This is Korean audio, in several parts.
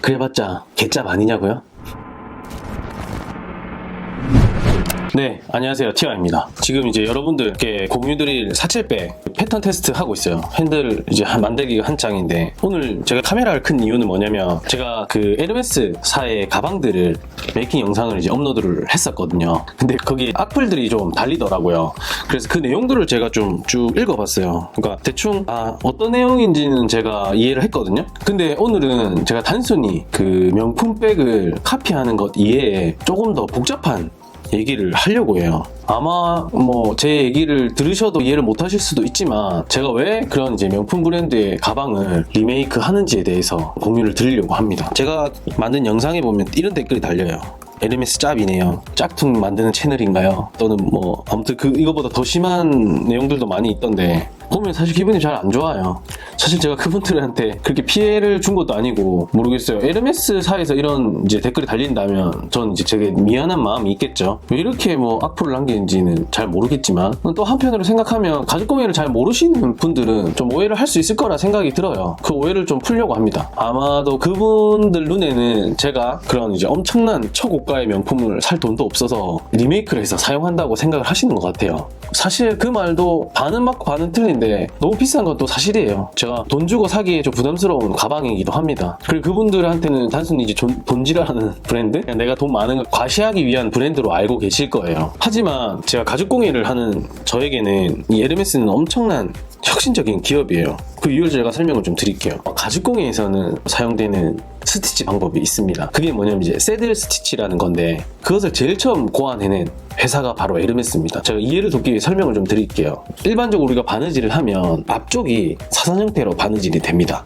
그래봤자 개짭 아니냐고요? 네, 안녕하세요. 티아입니다. 지금 이제 여러분들께 공유드릴 470백 패턴 테스트 하고 있어요. 핸들 이제 만들기가 한창인데, 오늘 제가 카메라를 큰 이유는 뭐냐면, 제가 그 에르메스사의 가방들을 메이킹 영상을 이제 업로드를 했었거든요. 근데 거기 악플들이 좀 달리더라고요. 그래서 그 내용들을 제가 좀 쭉 읽어봤어요. 그러니까 대충 어떤 내용인지는 제가 이해를 했거든요. 근데 오늘은 제가 단순히 그 명품백을 카피하는 것 이외에 조금 더 복잡한 얘기를 하려고 해요. 아마 뭐 제 얘기를 들으셔도 이해를 못 하실 수도 있지만, 제가 왜 그런 이제 명품 브랜드의 가방을 리메이크 하는지에 대해서 공유를 드리려고 합니다. 제가 만든 영상에 보면 이런 댓글이 달려요. 에르메스 짭이네요. 짝퉁 만드는 채널인가요? 또는 뭐 아무튼 이거보다 더 심한 내용들도 많이 있던데, 보면 사실 기분이 잘 안 좋아요. 사실 제가 그분들한테 그렇게 피해를 준 것도 아니고 모르겠어요. 에르메스사에서 이런 이제 댓글이 달린다면 전 이제 되게 미안한 마음이 있겠죠. 왜 이렇게 뭐 악플을 남기는지는 잘 모르겠지만, 또 한편으로 생각하면 가죽공예를 잘 모르시는 분들은 좀 오해를 할 수 있을 거라 생각이 들어요. 그 오해를 좀 풀려고 합니다. 아마도 그분들 눈에는 제가 그런 이제 엄청난 초고가의 명품을 살 돈도 없어서 리메이크를 해서 사용한다고 생각을 하시는 것 같아요. 사실 그 말도 반은 맞고 반은 틀린데, 너무 비싼 건 또 사실이에요. 제가 돈 주고 사기에 좀 부담스러운 가방이기도 합니다. 그리고 그분들한테는 단순히 이제 돈지랄하는 브랜드? 그냥 내가 돈 많은 걸 과시하기 위한 브랜드로 알고 계실 거예요. 하지만 제가 가죽공예를 하는 저에게는 이 에르메스는 엄청난 혁신적인 기업이에요. 그 이유를 제가 설명을 좀 드릴게요. 가죽공예에서는 사용되는 스티치 방법이 있습니다. 그게 뭐냐면 이제 새들 스티치라는 건데, 그것을 제일 처음 고안해낸 회사가 바로 에르메스입니다. 제가 이해를 돕기 위해 설명을 좀 드릴게요. 일반적으로 우리가 바느질을 하면 앞쪽이 사선 형태로 바느질이 됩니다.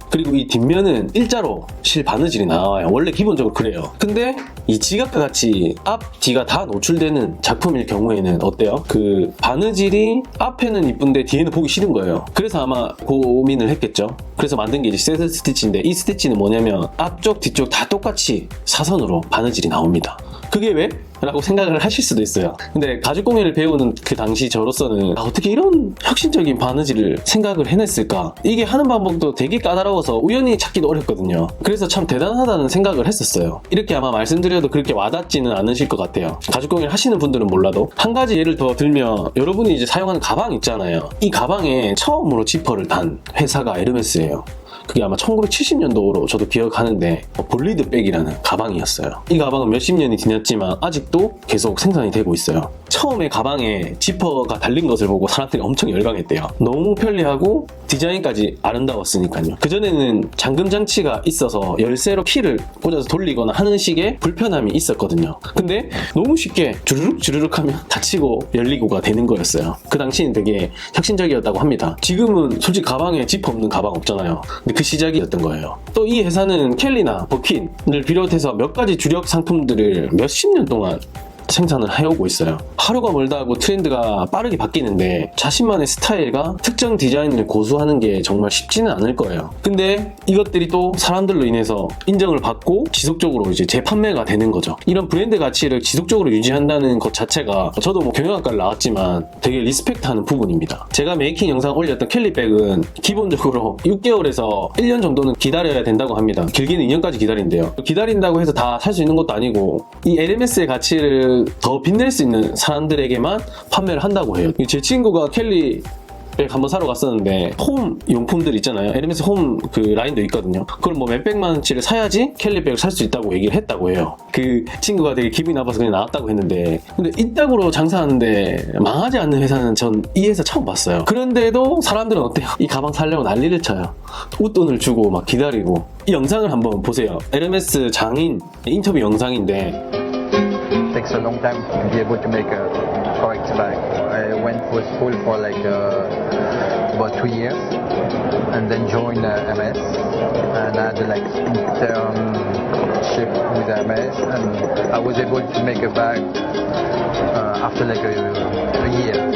그리고 이 뒷면은 일자로 실 바느질이 나와요. 원래 기본적으로 그래요. 근데 이 지갑과 같이 앞, 뒤가 다 노출되는 작품일 경우에는 어때요? 그 바느질이 앞에는 이쁜데 뒤에는 보기 싫은 거예요. 그래서 아마 고민을 했겠죠. 그래서 만든 게 이제 세트 스티치인데, 이 스티치는 뭐냐면 앞쪽, 뒤쪽 다 똑같이 사선으로 바느질이 나옵니다. 그게 왜? 라고 생각을 하실 수도 있어요. 근데 가죽공예를 배우는 그 당시 저로서는 어떻게 이런 혁신적인 바느질을 생각을 해냈을까? 이게 하는 방법도 되게 까다로워서 우연히 찾기도 어렵거든요. 그래서 참 대단하다는 생각을 했었어요. 이렇게 아마 말씀드려도 그렇게 와닿지는 않으실 것 같아요. 가죽공예를 하시는 분들은 몰라도. 한 가지 예를 더 들면, 여러분이 이제 사용하는 가방 있잖아요. 이 가방에 처음으로 지퍼를 단 회사가 에르메스예요. 그게 아마 1970년도로 저도 기억하는데, 볼리드백이라는 가방이었어요. 이 가방은 몇십 년이 지났지만 아직도 계속 생산이 되고 있어요. 처음에 가방에 지퍼가 달린 것을 보고 사람들이 엄청 열광했대요. 너무 편리하고 디자인까지 아름다웠으니까요. 그전에는 잠금 장치가 있어서 열쇠로 키를 꽂아서 돌리거나 하는 식의 불편함이 있었거든요. 근데 너무 쉽게 주르륵 하면 닫히고 열리고가 되는 거였어요. 그 당시는 되게 혁신적이었다고 합니다. 지금은 솔직히 가방에 지퍼 없는 가방 없잖아요. 근데 그 시작이었던 거예요. 또 이 회사는 켈리나 버킨을 비롯해서 몇 가지 주력 상품들을 몇십 년 동안 생산을 해오고 있어요. 하루가 멀다 하고 트렌드가 빠르게 바뀌는데, 자신만의 스타일과 특정 디자인을 고수하는 게 정말 쉽지는 않을 거예요. 근데 이것들이 또 사람들로 인해서 인정을 받고 지속적으로 이제 재판매가 되는 거죠. 이런 브랜드 가치를 지속적으로 유지한다는 것 자체가, 저도 뭐 경영학과를 나왔지만 되게 리스펙트하는 부분입니다. 제가 메이킹 영상 올렸던 캘리백은 기본적으로 6개월에서 1년 정도는 기다려야 된다고 합니다. 길게는 2년까지 기다린대요. 기다린다고 해서 다 살 수 있는 것도 아니고, 이 에르메스의 가치를 더 빛낼 수 있는 사람들에게만 판매를 한다고 해요. 제 친구가 캘리 백 한번 사러 갔었는데, 홈 용품들 있잖아요. 에르메스 홈 그 라인도 있거든요. 그걸 뭐 몇백만 원치를 사야지 캘리백을 살 수 있다고 얘기를 했다고 해요. 그 친구가 되게 기분이 나빠서 그냥 나왔다고 했는데, 근데 이따구로 장사하는데 망하지 않는 회사는 전 이 회사 처음 봤어요. 그런데도 사람들은 어때요? 이 가방 사려고 난리를 쳐요. 웃돈을 주고 막 기다리고. 이 영상을 한번 보세요. 에르메스 장인 인터뷰 영상인데, takes a long time to be able to make a correct bag. I went to school for like about 2 years and then joined MS, and I had like internship with MS, and I was able to make a bag after like a year.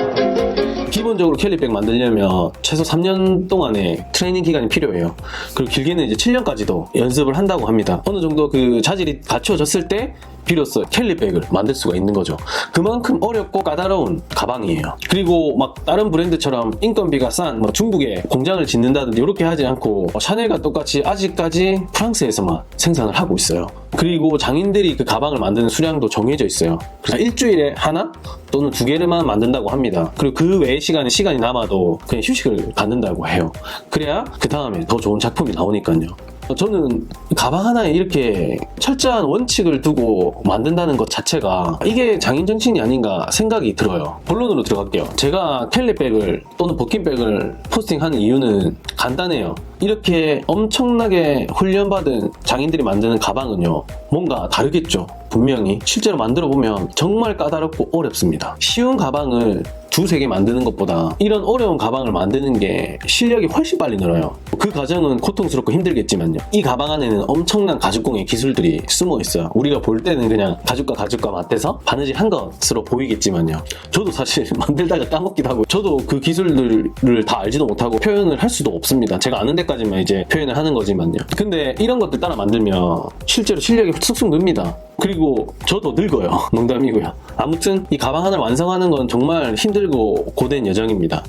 기본적으로 캘리백 만들려면 최소 3년 동안의 트레이닝 기간이 필요해요. 그리고 길게는 이제 7년까지도 연습을 한다고 합니다. 어느 정도 그 자질이 갖춰졌을 때 비로소 캘리백을 만들 수가 있는 거죠. 그만큼 어렵고 까다로운 가방이에요. 그리고 막 다른 브랜드처럼 인건비가 싼 뭐 중국에 공장을 짓는다든지 이렇게 하지 않고 샤넬과 똑같이 아직까지 프랑스에서만 생산을 하고 있어요. 그리고 장인들이 그 가방을 만드는 수량도 정해져 있어요. 그래서 일주일에 하나 또는 2개를만 만든다고 합니다. 그리고 그 외의 시간이 남아도 그냥 휴식을 갖는다고 해요. 그래야 그 다음에 더 좋은 작품이 나오니까요. 저는 가방 하나에 이렇게 철저한 원칙을 두고 만든다는 것 자체가 이게 장인 정신이 아닌가 생각이 들어요. 본론으로 들어갈게요. 제가 캘리백을 또는 버킨백을 포스팅하는 이유는 간단해요. 이렇게 엄청나게 훈련받은 장인들이 만드는 가방은요, 뭔가 다르겠죠. 분명히 실제로 만들어 보면 정말 까다롭고 어렵습니다. 쉬운 가방을 2-3개 만드는 것보다 이런 어려운 가방을 만드는 게 실력이 훨씬 빨리 늘어요. 그 과정은 고통스럽고 힘들겠지만요, 이 가방 안에는 엄청난 가죽공예 기술들이 숨어 있어요. 우리가 볼 때는 그냥 가죽과 맞대서 바느질 한 것으로 보이겠지만요, 저도 사실 만들다가 까먹기도 하고, 저도 그 기술들을 다 알지도 못하고 표현을 할 수도 없습니다. 제가 아는 데까지만 이제 표현을 하는 거지만요. 근데 이런 것들 따라 만들면 실제로 실력이 쑥쑥 늡니다. 그리고 저도 늙어요. 농담이고요. 아무튼 이 가방 하나를 완성하는 건 정말 힘들고 고된 여정입니다.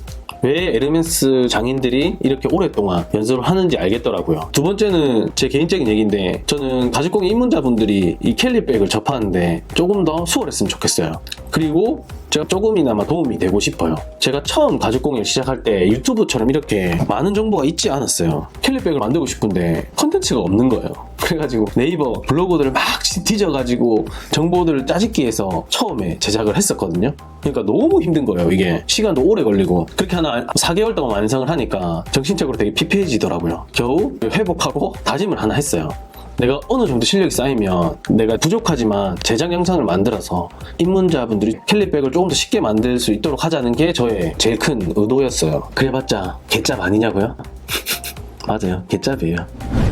왜 에르메스 장인들이 이렇게 오랫동안 연습을 하는지 알겠더라고요. 두 번째는 제 개인적인 얘기인데, 저는 가죽공예 입문자분들이 이 캘리백을 접하는데 조금 더 수월했으면 좋겠어요. 그리고 제가 조금이나마 도움이 되고 싶어요. 제가 처음 가죽공예를 시작할 때 유튜브처럼 이렇게 많은 정보가 있지 않았어요. 캘리백을 만들고 싶은데 컨텐츠가 없는 거예요. 그래가지고 네이버 블로그들을 막 뒤져가지고 정보들을 짜집기 해서 처음에 제작을 했었거든요. 그러니까 너무 힘든 거예요. 이게 시간도 오래 걸리고, 그렇게 하나 4개월 동안 완성을 하니까 정신적으로 되게 피폐해지더라고요. 겨우 회복하고 다짐을 하나 했어요. 내가 어느 정도 실력이 쌓이면 내가 부족하지만 제작 영상을 만들어서 입문자분들이 캘리백을 조금 더 쉽게 만들 수 있도록 하자는 게 저의 제일 큰 의도였어요. 그래봤자 개짭 아니냐고요? 맞아요, 개짭이에요.